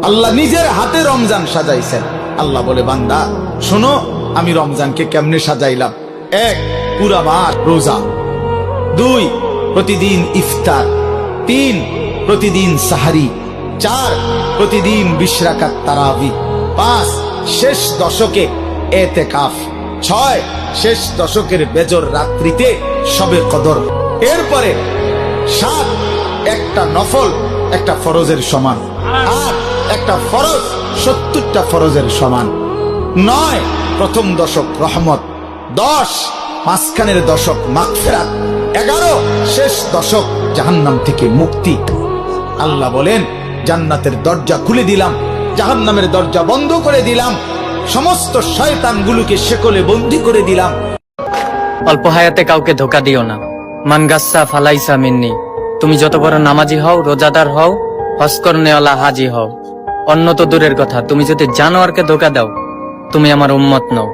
আল্লাহ নিজের হাতে রমজান সাজাইছেন। আল্লাহ বলে, বান্দা শোনো আমি রমজানকে কেমনে সাজাইলাম। 1, পুরা মাস রোজা। 2, প্রতিদিন ইফতার। 3, প্রতিদিন সাহারি। 4, প্রতিদিন 20 রাকাত তারাবি। 5, শেষ দশকে এতেকাফ। 6, শেষ দশকের বেজর রাত্রিতে শবে কদর। এরপরে 7, একটা নফল একটা ফরজের সমান। 8, একটা ফরজ 70টা ফরজের সমান। 9, প্রথম দশক রহমত। 10, মাঝখানের দশক মাগফিরাত। 11, শেষ দশক জাহান্নাম থেকে মুক্তি। আল্লাহ বলেন, জান্নাতের দরজা খুলে দিলাম, জাহান্নামের দরজা বন্ধ করে দিলাম, সমস্ত শয়তানগুলোকে শেকলে বন্দী করে দিলাম। অল্প হায়াতে কাউকে ধোকা দিও না। মান গাসসা ফালাইসা মিন্নি। তুমি যত বড় নামাজি হও, রোজাদার হও, হজ করনেওয়ালা হাজি হও, অন্য তো দূরের কথা, তুমি যদি জানোয়ারকে ধোকা দাও তুমি আমার উম্মত নও।